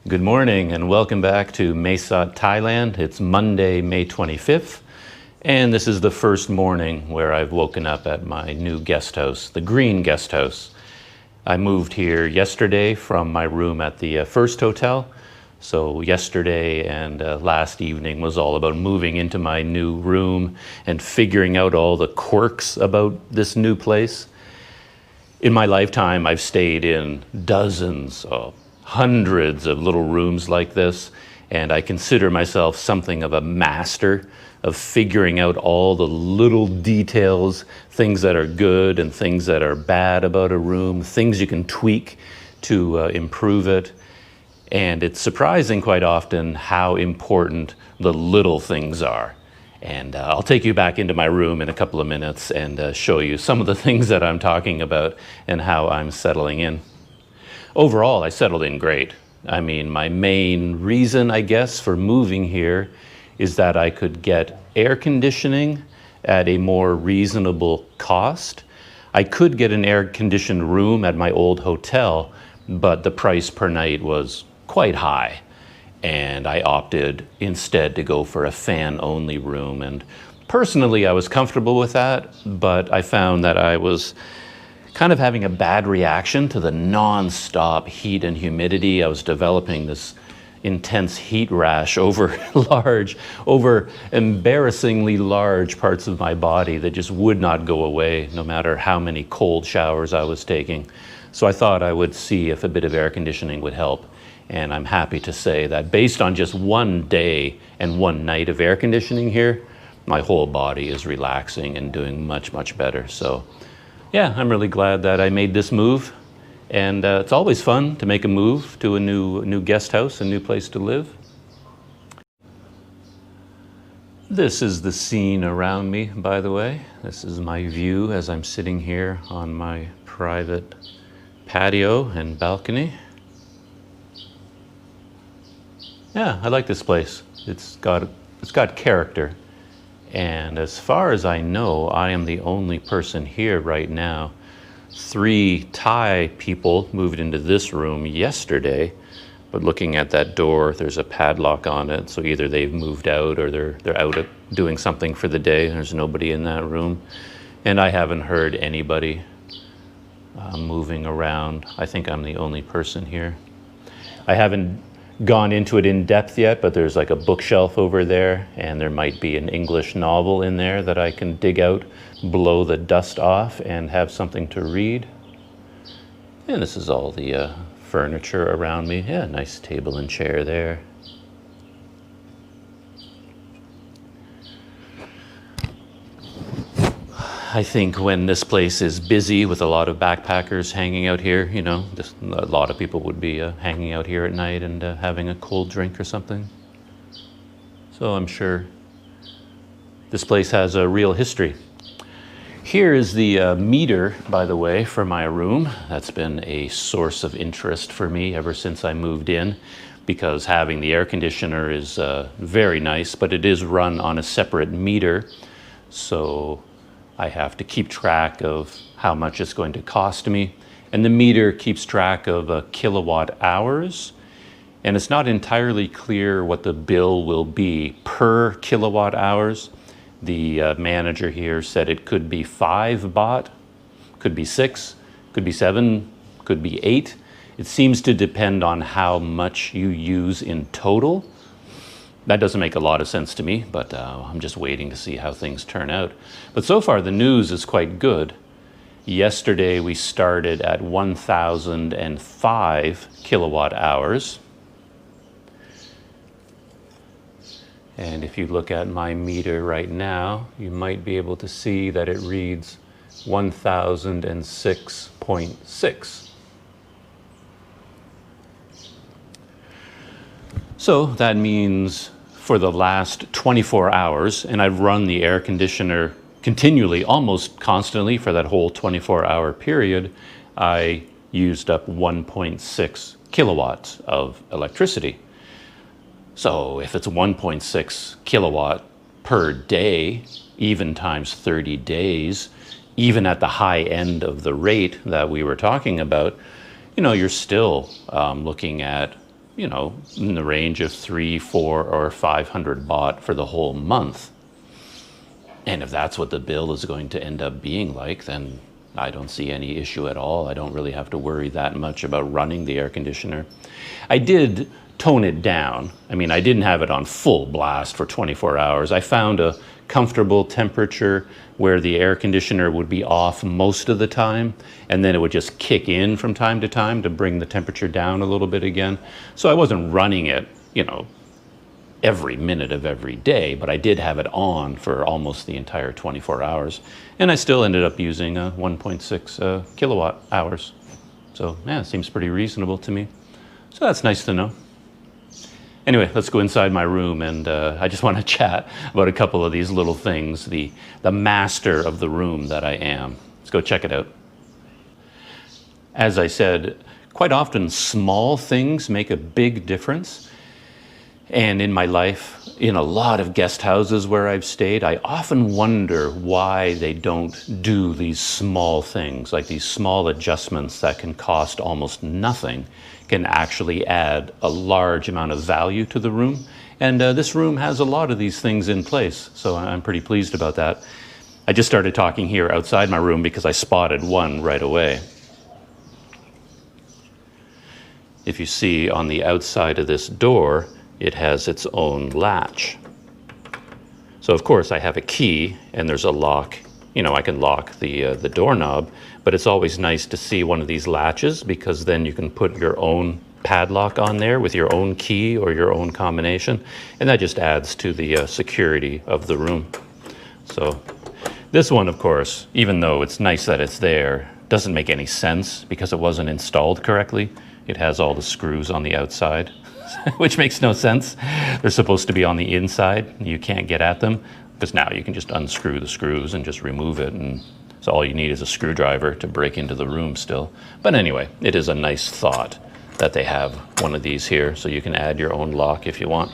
Good morning and welcome back to Mae Sot, Thailand. It's Monday, May 25th, and this is the first morning where I've woken up at my new guest house, the Green Guesthouse. I moved here yesterday from my room at the first hotel. So yesterday and last evening was all about moving into my new room and figuring out all the quirks about this new place. In my lifetime, I've stayed in dozens, hundreds of little rooms like this, and I consider myself something of a master of figuring out all the little details, things that are good and things that are bad about a room, things you can tweak to improve it. And it's surprising quite often how important the little things are. And I'll take you back into my room in a couple of minutes and show you some of the things that I'm talking about and how I'm settling in. Overall, I settled in great. I mean, my main reason, I guess, for moving here is that I could get air conditioning at a more reasonable cost. I could get an air-conditioned room at my old hotel, but the price per night was quite high. And I opted instead to go for a fan-only room. And personally, I was comfortable with that, but I found that I was kind of having a bad reaction to the non-stop heat and humidity. I was developing this intense heat rash over embarrassingly large parts of my body that just would not go away no matter how many cold showers I was taking. So I thought I would see if a bit of air conditioning would help. And I'm happy to say that based on just one day and one night of air conditioning here, my whole body is relaxing and doing much, much better. So yeah, I'm really glad that I made this move. And it's always fun to make a move to a new guest house, a new place to live. This is the scene around me, by the way. This is my view as I'm sitting here on my private patio and balcony. Yeah, I like this place. It's got character. And as far as I know, I am the only person here right now. 3 Thai people moved into this room yesterday, but looking at that door, there's a padlock on it. So either they've moved out or they're out doing something for the day. There's nobody in that room. And I haven't heard anybody moving around. I think I'm the only person here. I haven't gone into it in depth yet, but there's like a bookshelf over there, and there might be an English novel in there that I can dig out, blow the dust off, and have something to read. And this is all the furniture around me. Yeah, nice table and chair there. I think when this place is busy with a lot of backpackers hanging out here, you know, just a lot of people would be hanging out here at night and having a cold drink or something. So I'm sure this place has a real history. Here is the meter, by the way, for my room. That's been a source of interest for me ever since I moved in, because having the air conditioner is very nice, but it is run on a separate meter. So I have to keep track of how much it's going to cost me. And the meter keeps track of kilowatt hours. And it's not entirely clear what the bill will be per kilowatt hours. The manager here said it could be 5 baht, could be 6, could be 7, could be 8. It seems to depend on how much you use in total. That doesn't make a lot of sense to me, but I'm just waiting to see how things turn out. But so far, the news is quite good. Yesterday, we started at 1,005 kilowatt hours. And if you look at my meter right now, you might be able to see that it reads 1,006.6. So that means for the last 24 hours, and I've run the air conditioner continually, almost constantly for that whole 24-hour period, I used up 1.6 kilowatts of electricity. So if it's 1.6 kilowatt per day, even times 30 days, even at the high end of the rate that we were talking about, you know, you're still looking at you know, in the range of 3, 4, or 500 baht for the whole month. And if that's what the bill is going to end up being like, then I don't see any issue at all. I don't really have to worry that much about running the air conditioner. I did tone it down. I mean, I didn't have it on full blast for 24 hours. I found a comfortable temperature where the air conditioner would be off most of the time, and then it would just kick in from time to bring the temperature down a little bit again. So I wasn't running it, you know, every minute of every day, but I did have it on for almost the entire 24 hours. And I still ended up using 1.6 kilowatt hours. So yeah, it seems pretty reasonable to me. So that's nice to know. Anyway, let's go inside my room, and I just want to chat about a couple of these little things, the master of the room that I am. Let's go check it out. As I said, quite often small things make a big difference. And in my life, in a lot of guest houses where I've stayed, I often wonder why they don't do these small things, like these small adjustments that can cost almost nothing, can actually add a large amount of value to the room. And this room has a lot of these things in place, so I'm pretty pleased about that. I just started talking here outside my room because I spotted one right away. If you see on the outside of this door, it has its own latch. So of course I have a key and there's a lock. You know, I can lock the doorknob, but it's always nice to see one of these latches because then you can put your own padlock on there with your own key or your own combination, and that just adds to the security of the room. So this one, of course, even though it's nice that it's there, doesn't make any sense because it wasn't installed correctly. It has all the screws on the outside, which makes no sense. They're supposed to be on the inside. You can't get at them because now you can just unscrew the screws and just remove it, and so all you need is a screwdriver to break into the room still. But anyway, it is a nice thought that they have one of these here so you can add your own lock if you want.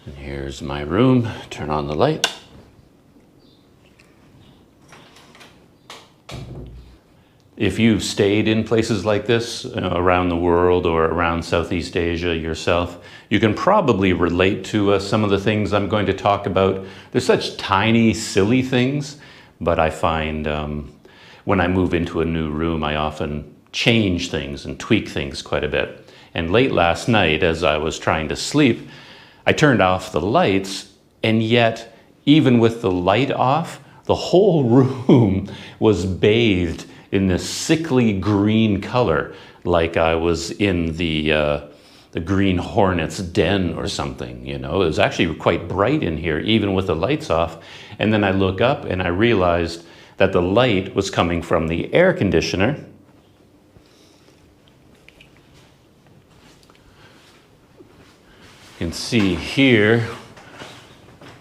And here's my room. Turn on the light. If you've stayed in places like this around the world or around Southeast Asia yourself, you can probably relate to some of the things I'm going to talk about. They're such tiny, silly things, but I find when I move into a new room, I often change things and tweak things quite a bit. And late last night, as I was trying to sleep, I turned off the lights, and yet, even with the light off, the whole room was bathed in this sickly green color, like I was in the Green Hornet's den or something, you know. It was actually quite bright in here, even with the lights off. And then I look up and I realized that the light was coming from the air conditioner. You can see here,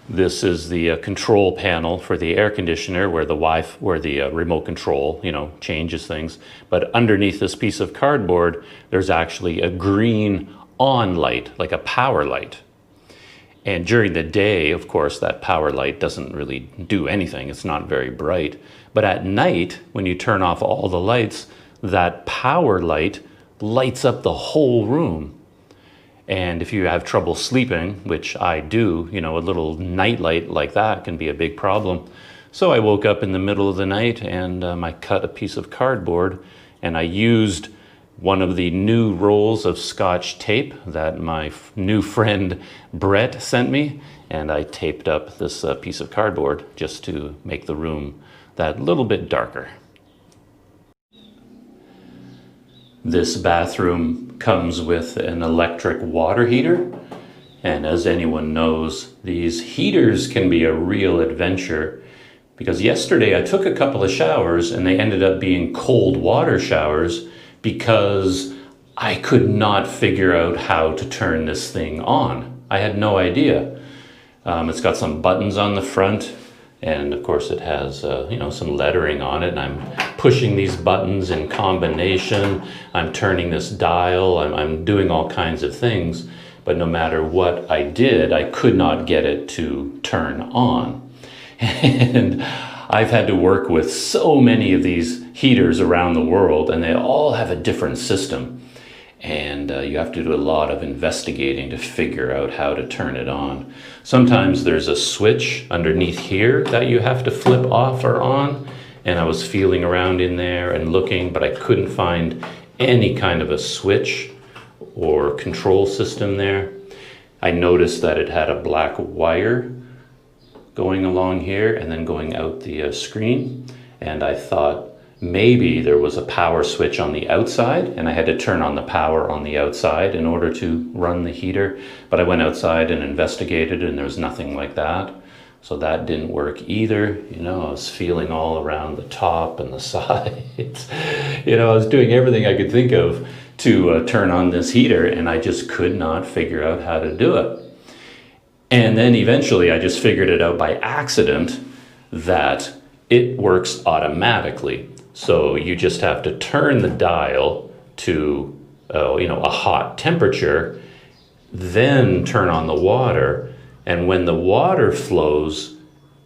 this is the control panel for the air conditioner where the remote control, you know, changes things. But underneath this piece of cardboard, there's actually a green on light, like a power light. And during the day, of course, that power light doesn't really do anything. It's not very bright. But at night, when you turn off all the lights, that power light lights up the whole room. And if you have trouble sleeping, which I do, you know, a little night light like that can be a big problem. So I woke up in the middle of the night and I cut a piece of cardboard and I used one of the new rolls of Scotch tape that my new friend Brett sent me, and I taped up this piece of cardboard just to make the room that little bit darker. This bathroom comes with an electric water heater, and as anyone knows, these heaters can be a real adventure, because yesterday I took a couple of showers and they ended up being cold water showers because I could not figure out how to turn this thing on. I had no idea. It's got some buttons on the front, and of course it has you know, some lettering on it, and I'm pushing these buttons in combination. I'm turning this dial. I'm doing all kinds of things, but no matter what I did, I could not get it to turn on. And I've had to work with so many of these heaters around the world, and they all have a different system. And you have to do a lot of investigating to figure out how to turn it on. Sometimes there's a switch underneath here that you have to flip off or on. And I was feeling around in there and looking, but I couldn't find any kind of a switch or control system there. I noticed that it had a black wire going along here and then going out the screen. And I thought maybe there was a power switch on the outside and I had to turn on the power on the outside in order to run the heater. But I went outside and investigated and there was nothing like that. So that didn't work either. You know, I was feeling all around the top and the sides. You know, I was doing everything I could think of to turn on this heater, and I just could not figure out how to do it. And then eventually I just figured it out by accident that it works automatically. So you just have to turn the dial to a hot temperature, then turn on the water. And when the water flows,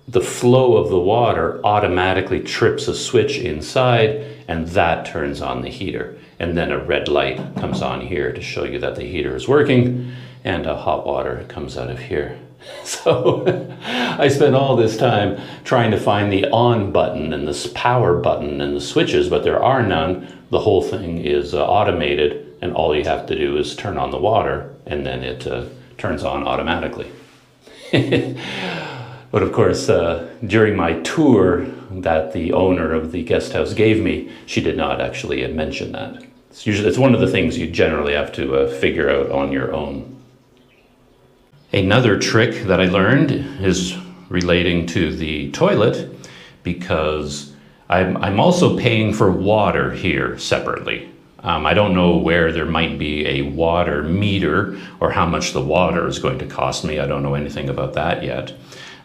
the flow of the water automatically trips a switch inside, and that turns on the heater. And then a red light comes on here to show you that the heater is working, and hot water comes out of here. So I spent all this time trying to find the on button and this power button and the switches, but there are none. The whole thing is automated, and all you have to do is turn on the water, and then it turns on automatically. But of course, during my tour that the owner of the guest house gave me, she did not actually mention that. It's one of the things you generally have to figure out on your own. Another trick that I learned is relating to the toilet, because I'm also paying for water here separately. I don't know where there might be a water meter or how much the water is going to cost me. I don't know anything about that yet.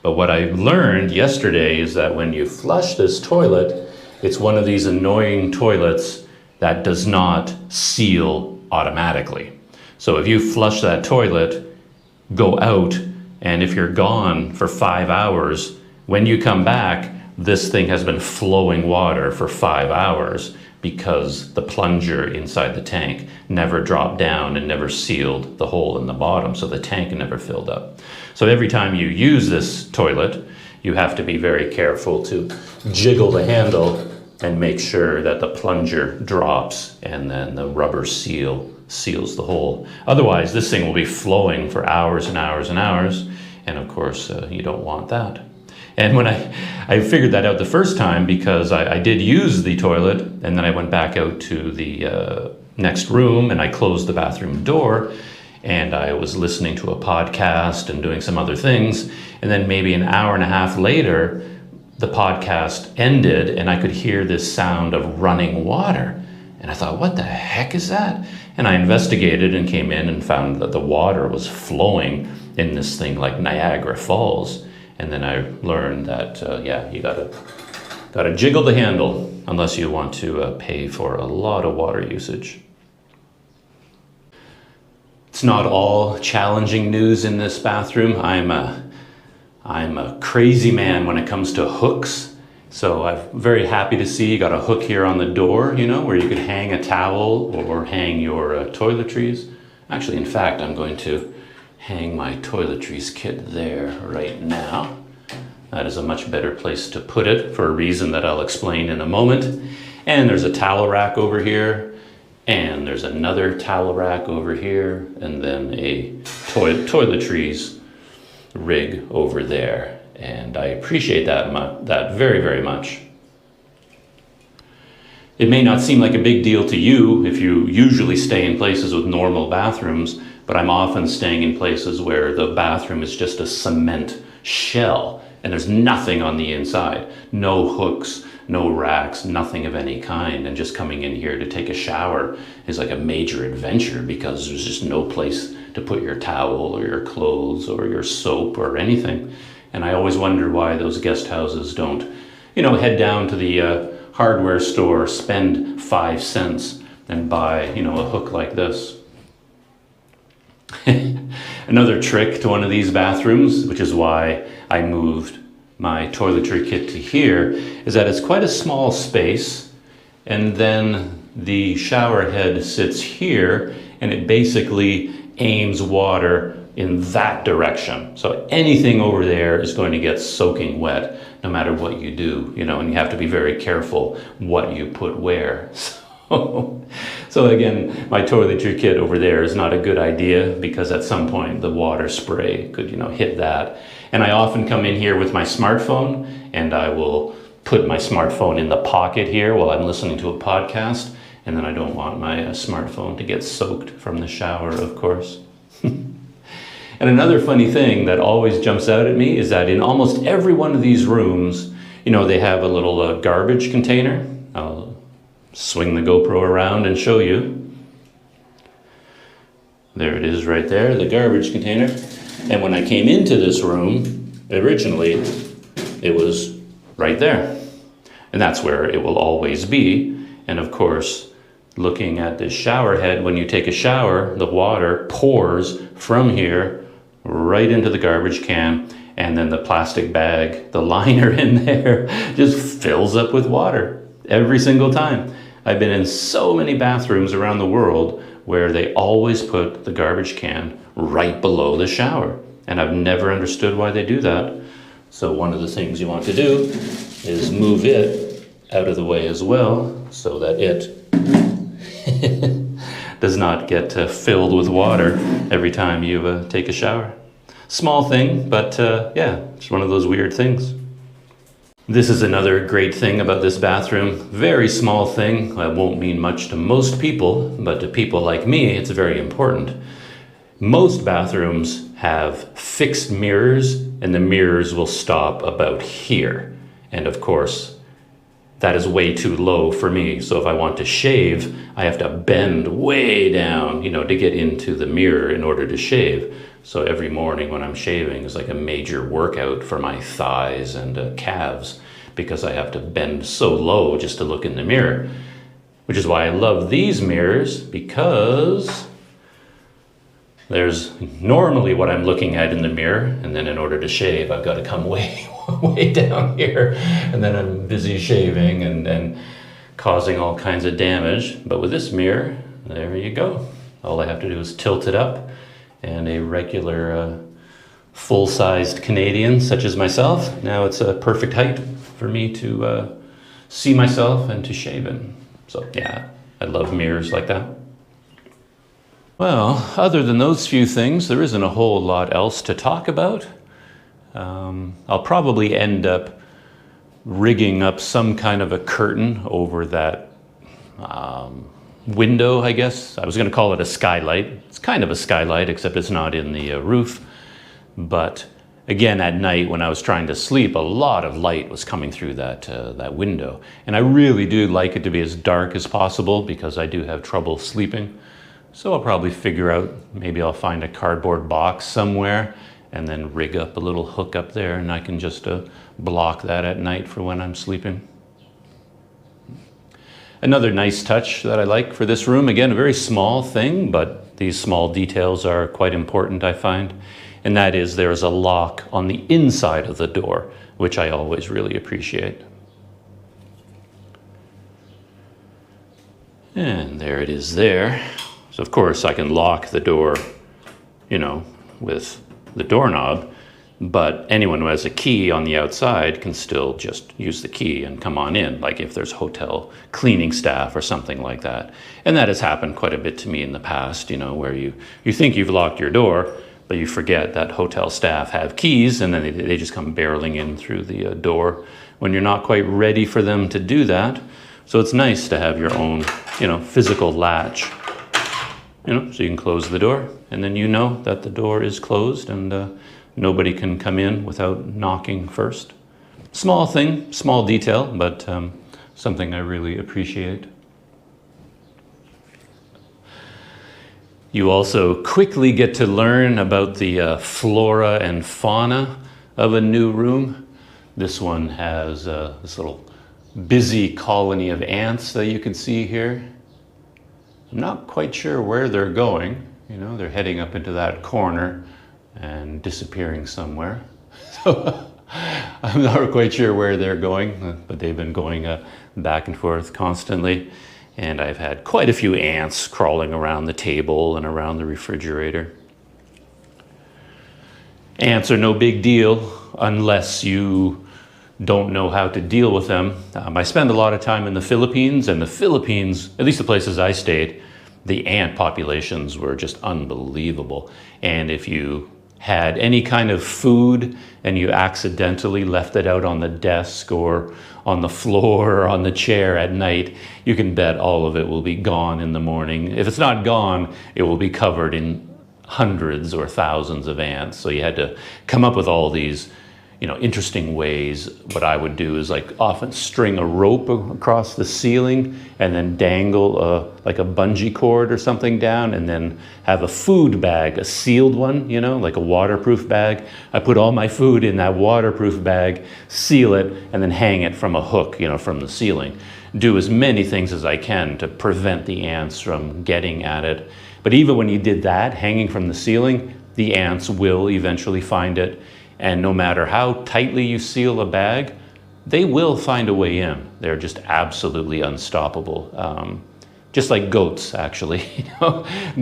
But what I learned yesterday is that when you flush this toilet, it's one of these annoying toilets that does not seal automatically. So if you flush that toilet, go out, and if you're gone for 5 hours, when you come back, this thing has been flowing water for 5 hours because the plunger inside the tank never dropped down and never sealed the hole in the bottom, so the tank never filled up. So every time you use this toilet, you have to be very careful to jiggle the handle and make sure that the plunger drops and then the rubber seal seals the hole. Otherwise, this thing will be flowing for hours and hours and hours, and of course, you don't want that. And when I figured that out the first time, because I did use the toilet, and then I went back out to the next room and I closed the bathroom door, and I was listening to a podcast and doing some other things, and then maybe an hour and a half later, the podcast ended and I could hear this sound of running water. And I thought, what the heck is that? And I investigated and came in and found that the water was flowing in this thing like Niagara Falls. And then I learned that, you gotta jiggle the handle unless you want to pay for a lot of water usage. It's not all challenging news in this bathroom. I'm a crazy man when it comes to hooks. So I'm very happy to see you got a hook here on the door, where you could hang a towel or hang your toiletries. Actually, in fact, I'm going to hang my toiletries kit there right now. That is a much better place to put it for a reason that I'll explain in a moment. And there's a towel rack over here, and there's another towel rack over here, and then a toiletries rig over there. And I appreciate that very, very much. It may not seem like a big deal to you if you usually stay in places with normal bathrooms, but I'm often staying in places where the bathroom is just a cement shell and there's nothing on the inside. No hooks, no racks, nothing of any kind. And just coming in here to take a shower is like a major adventure because there's just no place to put your towel or your clothes or your soap or anything. And I always wonder why those guest houses don't, head down to the hardware store, spend 5 cents and buy, a hook like this. Another trick to one of these bathrooms, which is why I moved my toiletry kit to here is that it's quite a small space, and then the shower head sits here, and it basically aims water in that direction. So anything over there is going to get soaking wet no matter what you do, you know, and you have to be very careful what you put where. So again, my toiletry kit over there is not a good idea because at some point the water spray could, you know, hit that. And I often come in here with my smartphone, and I will put my smartphone in the pocket here while I'm listening to a podcast, and then I don't want my smartphone to get soaked from the shower, of course. And another funny thing that always jumps out at me is that in almost every one of these rooms, you know, they have a little garbage container. I'll swing the GoPro around and show you. There it is right there, the garbage container. And when I came into this room, originally, it was right there. And that's where it will always be. And of course, looking at this shower head, when you take a shower, the water pours from here right into the garbage can, and then the plastic bag, the liner in there, just fills up with water every single time. I've been in so many bathrooms around the world where they always put the garbage can right below the shower, and I've never understood why they do that. So one of the things you want to do is move it out of the way as well, so that it does not get filled with water every time you take a shower. Small thing, but yeah, it's one of those weird things. This is another great thing about this bathroom. Very small thing. That won't mean much to most people, but to people like me, it's very important. Most bathrooms have fixed mirrors, and the mirrors will stop about here. And of course, that is way too low for me. So if I want to shave, I have to bend way down, you know, to get into the mirror in order to shave. So every morning when I'm shaving is like a major workout for my thighs and calves, because I have to bend so low just to look in the mirror. Which is why I love these mirrors, because there's normally what I'm looking at in the mirror, and then in order to shave, I've got to come way down here, and then I'm busy shaving and causing all kinds of damage. But with this mirror, there you go. All I have to do is tilt it up, and a regular full-sized Canadian such as myself, now it's a perfect height for me to see myself and to shave in. So yeah, I love mirrors like that. Well, other than those few things, there isn't a whole lot else to talk about. I'll probably end up rigging up some kind of a curtain over that window, I guess. I was going to call it a skylight. It's kind of a skylight, except it's not in the roof. But again, at night when I was trying to sleep, a lot of light was coming through that window. And I really do like it to be as dark as possible because I do have trouble sleeping. So I'll probably figure out, maybe I'll find a cardboard box somewhere and then rig up a little hook up there, and I can just block that at night for when I'm sleeping. Another nice touch that I like for this room, again, a very small thing, but these small details are quite important, I find. And that is there is a lock on the inside of the door, which I always really appreciate. And there it is there. So of course I can lock the door, you know, with the doorknob, but anyone who has a key on the outside can still just use the key and come on in, like if there's hotel cleaning staff or something like that. And that has happened quite a bit to me in the past, you know, where you think you've locked your door, but you forget that hotel staff have keys, and then they just come barreling in through the door when you're not quite ready for them to do that. So it's nice to have your own, you know, physical latch, you know, so you can close the door, and then you know that the door is closed and nobody can come in without knocking first. Small thing, small detail, but something I really appreciate. You also quickly get to learn about the flora and fauna of a new room. This one has this little busy colony of ants that you can see here. I'm not quite sure where they're going. You know, they're heading up into that corner and disappearing somewhere. So I'm not quite sure where they're going, but they've been going back and forth constantly. And I've had quite a few ants crawling around the table and around the refrigerator. Ants are no big deal unless you don't know how to deal with them. I spend a lot of time in the Philippines, and the Philippines, at least the places I stayed, the ant populations were just unbelievable. And if you had any kind of food and you accidentally left it out on the desk or on the floor or on the chair at night, you can bet all of it will be gone in the morning. If it's not gone, it will be covered in hundreds or thousands of ants. So you had to come up with all these, interesting ways. What I would do is often string a rope across the ceiling and then dangle like a bungee cord or something down, and then have a food bag, a sealed one, like a waterproof bag. I put all my food in that waterproof bag, seal it, and then hang it from a hook, from the ceiling. Do as many things as I can to prevent the ants from getting at it. But even when you did that, hanging from the ceiling, the ants will eventually find it. And no matter how tightly you seal a bag, they will find a way in. They're just absolutely unstoppable. Just like goats, actually.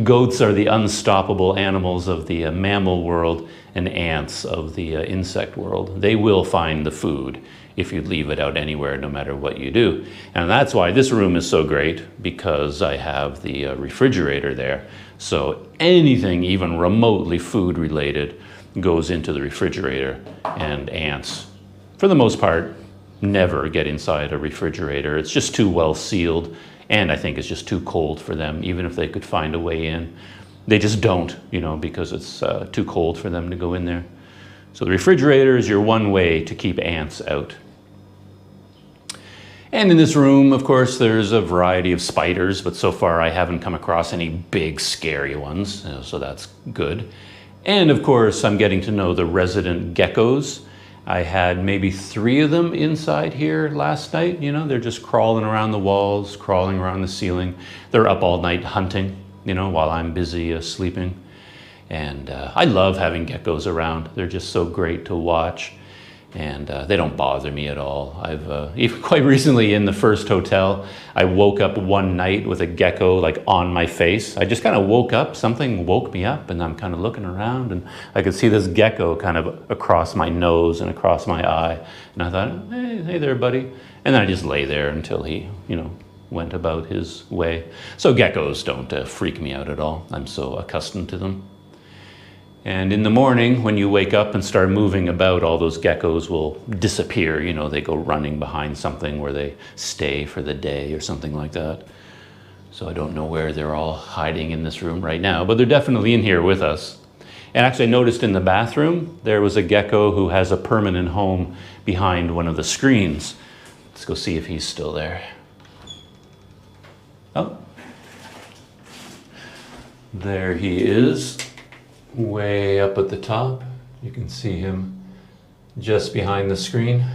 Goats are the unstoppable animals of the mammal world, and ants of the insect world. They will find the food if you leave it out anywhere, no matter what you do. And that's why this room is so great, because I have the refrigerator there. So anything even remotely food related goes into the refrigerator, and ants, for the most part, never get inside a refrigerator. It's just too well sealed, and I think it's just too cold for them, even if they could find a way in. They just don't, because it's too cold for them to go in there. So the refrigerator is your one way to keep ants out. And in this room, of course, there's a variety of spiders, but so far I haven't come across any big, scary ones, so that's good. And of course, I'm getting to know the resident geckos. I had maybe 3 of them inside here last night. They're just crawling around the walls, crawling around the ceiling. They're up all night hunting, while I'm busy sleeping. And I love having geckos around. They're just so great to watch. And they don't bother me at all. I've even quite recently in the first hotel, I woke up one night with a gecko on my face. I just kind of woke up, something woke me up, and I'm kind of looking around, and I could see this gecko kind of across my nose and across my eye. And I thought, hey there, buddy. And then I just lay there until he, went about his way. So geckos don't freak me out at all. I'm so accustomed to them. And in the morning, when you wake up and start moving about, all those geckos will disappear. They go running behind something where they stay for the day or something like that. So I don't know where they're all hiding in this room right now, but they're definitely in here with us. And actually I noticed in the bathroom, there was a gecko who has a permanent home behind one of the screens. Let's go see if he's still there. Oh, there he is. Way up at the top. You can see him just behind the screen.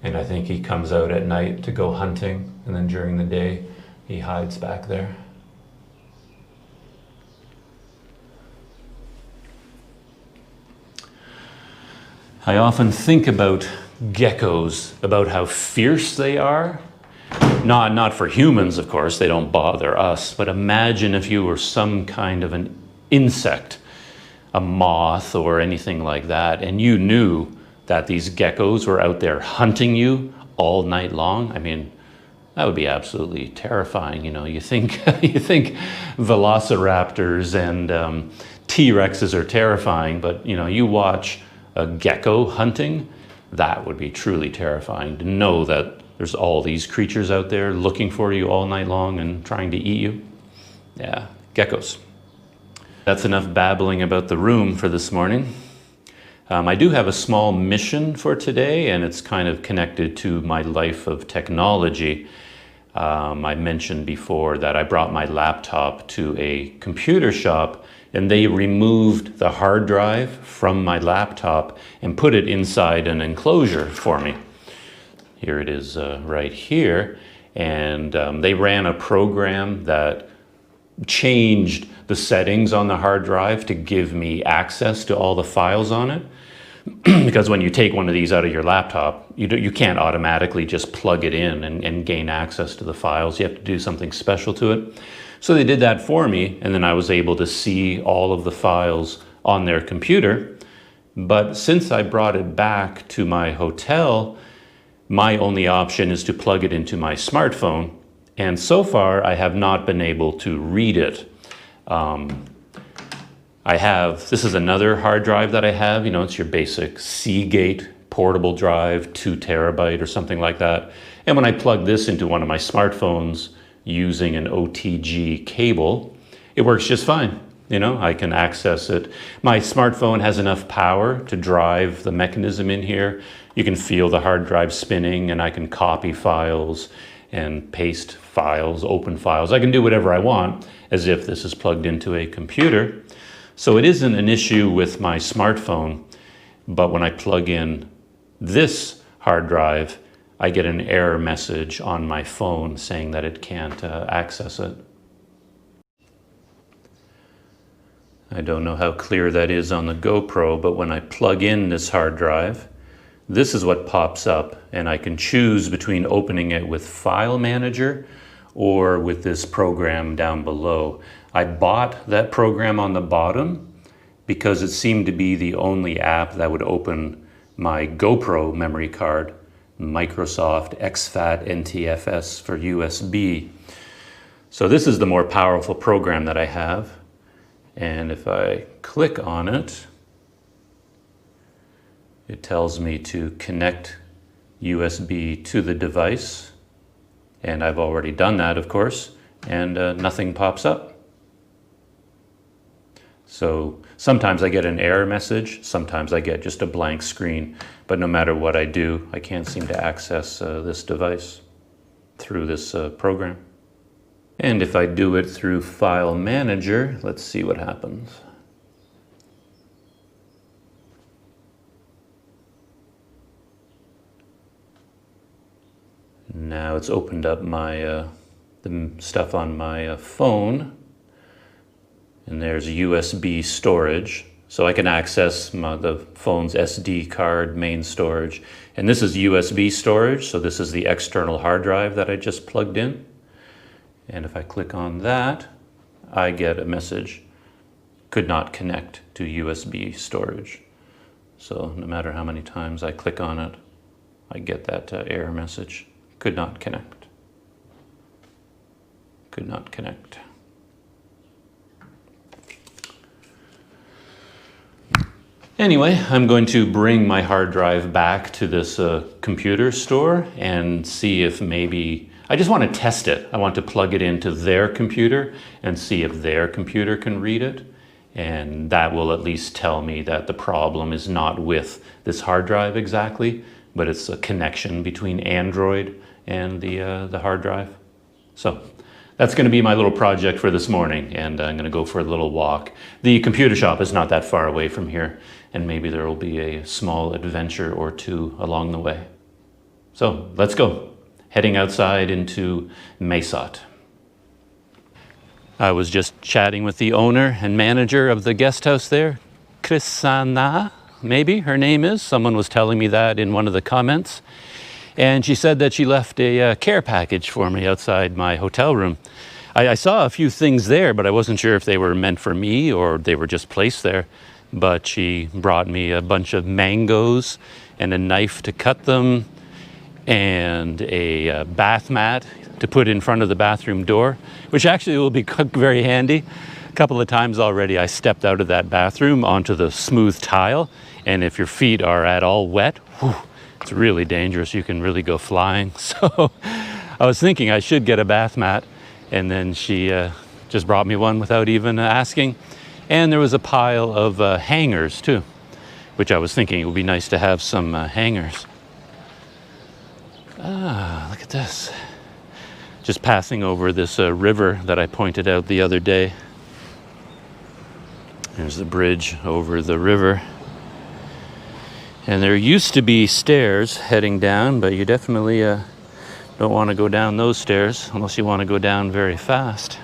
And I think he comes out at night to go hunting, and then during the day he hides back there. I often think about geckos, about how fierce they are. Not for humans, of course, they don't bother us, but imagine if you were some kind of an insect, a moth or anything like that, and you knew that these geckos were out there hunting you all night long. I mean, that would be absolutely terrifying. You think velociraptors and T-Rexes are terrifying, but you watch a gecko hunting, that would be truly terrifying, to know that there's all these creatures out there looking for you all night long and trying to eat you. Yeah, geckos. That's enough babbling about the room for this morning. I do have a small mission for today, and it's kind of connected to my life of technology. I mentioned before that I brought my laptop to a computer shop, and they removed the hard drive from my laptop and put it inside an enclosure for me. Here it is right here. And they ran a program that changed the settings on the hard drive to give me access to all the files on it. because when you take one of these out of your laptop, you can't automatically just plug it in and gain access to the files. You have to do something special to it. So they did that for me, and then I was able to see all of the files on their computer. But since I brought it back to my hotel, my only option is to plug it into my smartphone. And so far, I have not been able to read it. This is another hard drive that I have. It's your basic Seagate portable drive, 2 terabyte or something like that. And when I plug this into one of my smartphones using an OTG cable, it works just fine. I can access it. My smartphone has enough power to drive the mechanism in here. You can feel the hard drive spinning, and I can copy files and paste files, open files. I can do whatever I want as if this is plugged into a computer. So it isn't an issue with my smartphone, but when I plug in this hard drive, I get an error message on my phone saying that it can't access it. I don't know how clear that is on the GoPro, but when I plug in this hard drive, this is what pops up, and I can choose between opening it with File Manager or with this program down below. I bought that program on the bottom because it seemed to be the only app that would open my GoPro memory card, Microsoft exFAT NTFS for USB. So this is the more powerful program that I have. And if I click on it, it tells me to connect USB to the device. And I've already done that, of course, and nothing pops up. So sometimes I get an error message, sometimes I get just a blank screen, but no matter what I do, I can't seem to access this device through this program. And if I do it through File Manager, let's see what happens. Now it's opened up my the stuff on my phone, and there's USB storage, so I can access the phone's SD card main storage. And this is USB storage, so this is the external hard drive that I just plugged in. And if I click on that, I get a message, could not connect to USB storage. So no matter how many times I click on it, I get that error message, could not connect. Could not connect. Anyway, I'm going to bring my hard drive back to this computer store and see if maybe, I just want to test it. I want to plug it into their computer and see if their computer can read it. And that will at least tell me that the problem is not with this hard drive exactly, but it's a connection between Android and the hard drive. So that's going to be my little project for this morning, and I'm going to go for a little walk. The computer shop is not that far away from here, and maybe there will be a small adventure or two along the way. So let's go. Heading outside into Mesot. I was just chatting with the owner and manager of the guest house there, Krisana, maybe her name is. Someone was telling me that in one of the comments. And she said that she left a care package for me outside my hotel room. I saw a few things there, but I wasn't sure if they were meant for me or they were just placed there. But she brought me a bunch of mangoes and a knife to cut them, and a bath mat to put in front of the bathroom door, which actually will be very handy. A couple of times already I stepped out of that bathroom onto the smooth tile, and if your feet are at all wet, whew, it's really dangerous. You can really go flying. So I was thinking I should get a bath mat, and then she just brought me one without even asking. And there was a pile of hangers too, which I was thinking it would be nice to have some hangers. Ah, look at this. Just passing over this river that I pointed out the other day. There's the bridge over the river. And there used to be stairs heading down, but you definitely don't want to go down those stairs unless you want to go down very fast.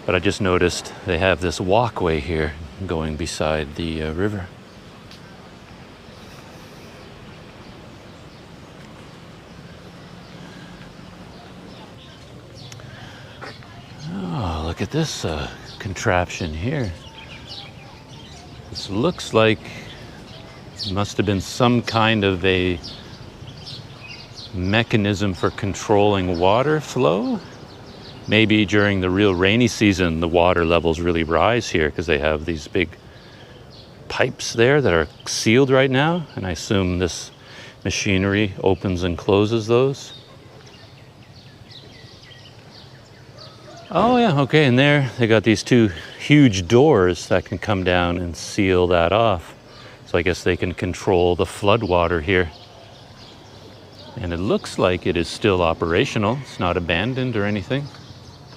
But I just noticed they have this walkway here going beside the river. look at this contraption here. This looks like it must have been some kind of a mechanism for controlling water flow. Maybe during the real rainy season, the water levels really rise here because they have these big pipes there that are sealed right now. And I assume this machinery opens and closes those. Oh yeah, okay, and there they got these two huge doors that can come down and seal that off. So I guess they can control the flood water here. And it looks like it is still operational. It's not abandoned or anything.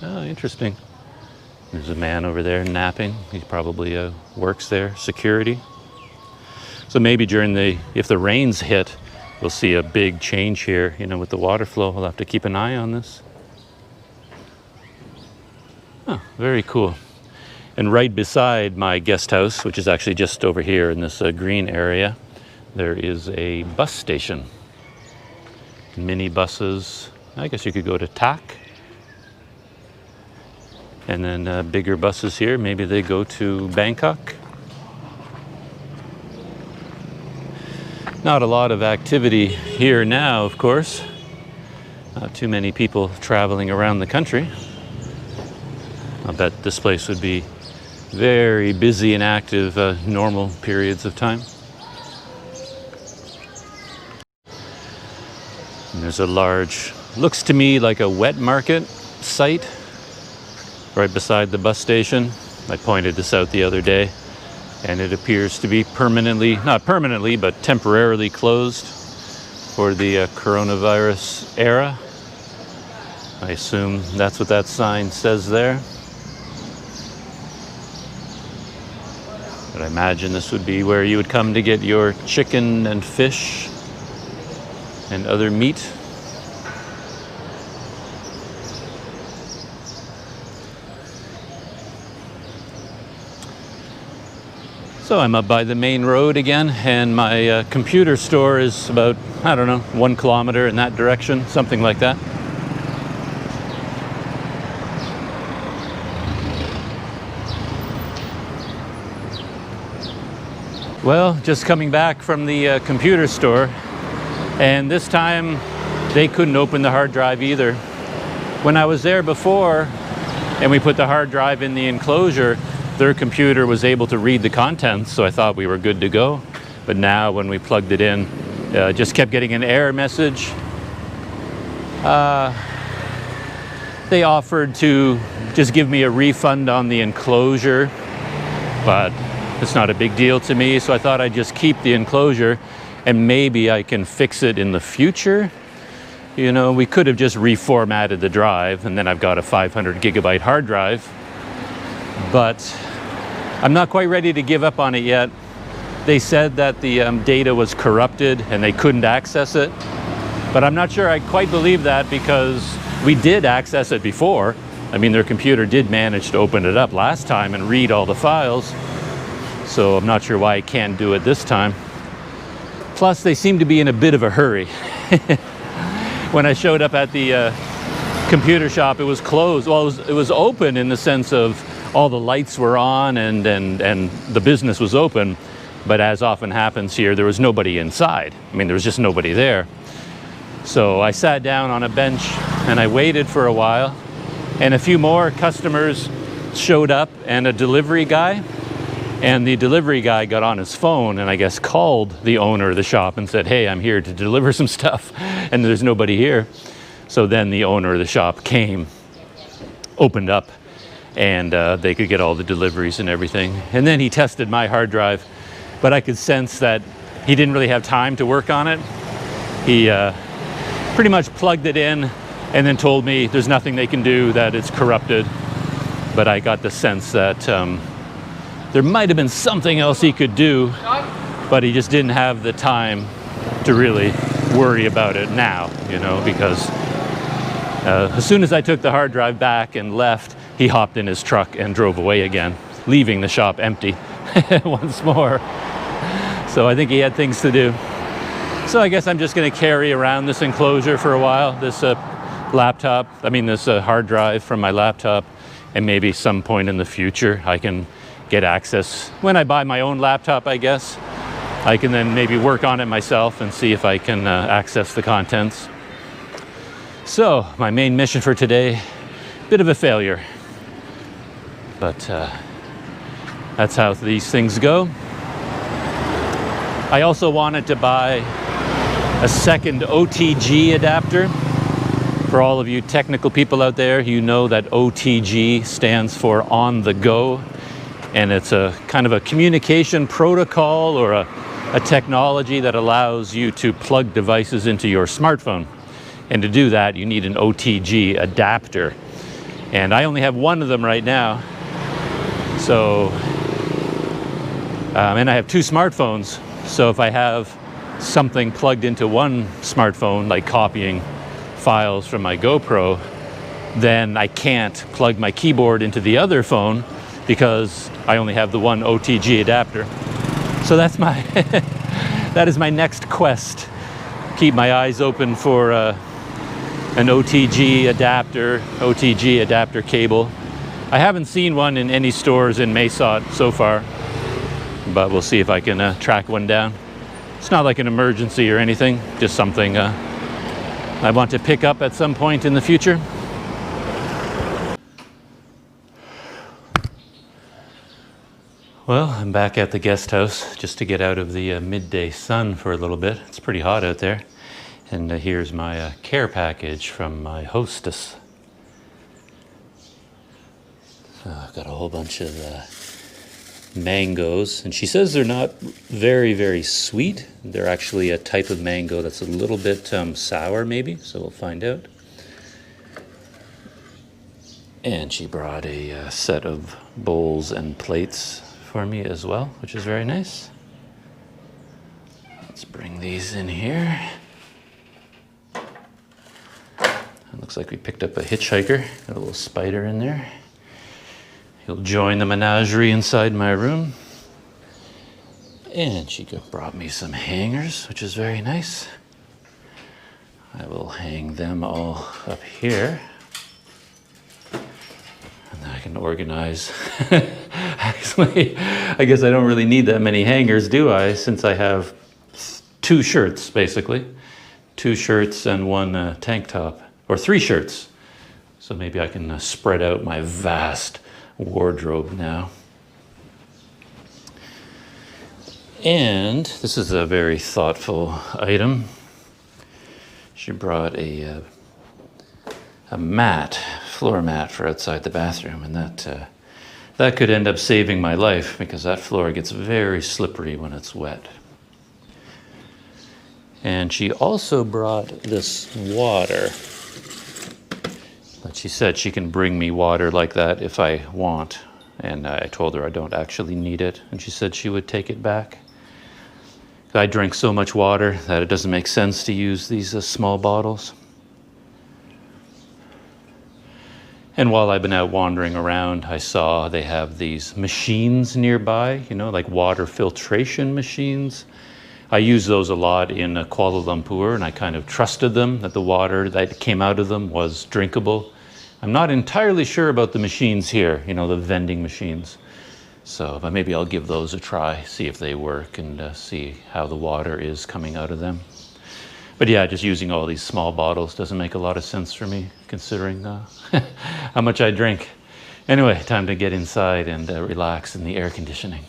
Oh, interesting. There's a man over there napping. He probably works there, security. So maybe if the rains hit, we'll see a big change here, with the water flow. We'll have to keep an eye on this. Oh, very cool. And right beside my guest house, which is actually just over here in this green area, there is a bus station. Mini buses. I guess you could go to Tak. And then bigger buses here, maybe they go to Bangkok. Not a lot of activity here now, of course. Not too many people traveling around the country. I bet this place would be very busy and active normal periods of time. And there's a large, looks to me like a wet market site right beside the bus station. I pointed this out the other day, and it appears to be permanently, not permanently, but temporarily closed for the coronavirus era. I assume that's what that sign says there. But I imagine this would be where you would come to get your chicken and fish and other meat. So I'm up by the main road again, and my computer store is about, 1 kilometer in that direction, something like that. Well, just coming back from the computer store, and this time they couldn't open the hard drive either. When I was there before and we put the hard drive in the enclosure, their computer was able to read the contents, so I thought we were good to go. But now when we plugged it in, just kept getting an error message. They offered to just give me a refund on the enclosure, but it's not a big deal to me, so I thought I'd just keep the enclosure and maybe I can fix it in the future. We could have just reformatted the drive and then I've got a 500 gigabyte hard drive, but I'm not quite ready to give up on it yet. They said that the data was corrupted and they couldn't access it, but I'm not sure I quite believe that because we did access it before. I mean, their computer did manage to open it up last time and read all the files, so I'm not sure why I can't do it this time. Plus, they seem to be in a bit of a hurry. When I showed up at the computer shop, it was closed. Well, it was open in the sense of all the lights were on and the business was open, but as often happens here, there was nobody inside. I mean, there was just nobody there. So I sat down on a bench and I waited for a while, and a few more customers showed up and a delivery guy. And the delivery guy got on his phone and I guess called the owner of the shop and said, "Hey, I'm here to deliver some stuff," and there's nobody here. So then the owner of the shop came, opened up, and they could get all the deliveries and everything. And then he tested my hard drive, but I could sense that he didn't really have time to work on it. He pretty much plugged it in and then told me there's nothing they can do, that it's corrupted. But I got the sense that there might have been something else he could do, but he just didn't have the time to really worry about it now, because as soon as I took the hard drive back and left, he hopped in his truck and drove away again, leaving the shop empty once more. So I think he had things to do. So I guess I'm just going to carry around this enclosure for a while, this this hard drive from my laptop, and maybe some point in the future I can get access. When I buy my own laptop, I guess, I can then maybe work on it myself and see if I can access the contents. So, my main mission for today, bit of a failure. But that's how these things go. I also wanted to buy a second OTG adapter. For all of you technical people out there, you know that OTG stands for on the go, and it's a kind of a communication protocol or a technology that allows you to plug devices into your smartphone. And to do that, you need an OTG adapter. And I only have one of them right now. So, and I have two smartphones. So if I have something plugged into one smartphone, like copying files from my GoPro, then I can't plug my keyboard into the other phone because I only have the one OTG adapter. So that's my, that is my next quest. Keep my eyes open for an OTG adapter cable. I haven't seen one in any stores in Mesa so far, but we'll see if I can track one down. It's not like an emergency or anything, just something I want to pick up at some point in the future. Well, I'm back at the guest house just to get out of the midday sun for a little bit. It's pretty hot out there. And here's my care package from my hostess. I've got a whole bunch of mangoes, and she says they're not very, very sweet. They're actually a type of mango that's a little bit sour maybe, so we'll find out. And she brought a set of bowls and plates for me as well, which is very nice. Let's bring these in here. It looks like we picked up a hitchhiker, got a little spider in there. He'll join the menagerie inside my room. And she brought me some hangers, which is very nice. I will hang them all up here. And then I can organize. Actually, I guess I don't really need that many hangers, do I? Since I have two shirts, basically. Two shirts and one tank top. Or three shirts. So maybe I can spread out my vast wardrobe now. And this is a very thoughtful item. She brought a mat, floor mat for outside the bathroom, and that could end up saving my life because that floor gets very slippery when it's wet. And she also brought this water. But she said she can bring me water like that if I want. And I told her I don't actually need it. And she said she would take it back. I drink so much water that it doesn't make sense to use these small bottles. And while I've been out wandering around, I saw they have these machines nearby, you know, like water filtration machines. I use those a lot in Kuala Lumpur, and I kind of trusted them, that the water that came out of them was drinkable. I'm not entirely sure about the machines here, you know, the vending machines. So, but maybe I'll give those a try, see if they work, and see how the water is coming out of them. But yeah, just using all these small bottles doesn't make a lot of sense for me, considering how much I drink. Anyway, time to get inside and relax in the air conditioning.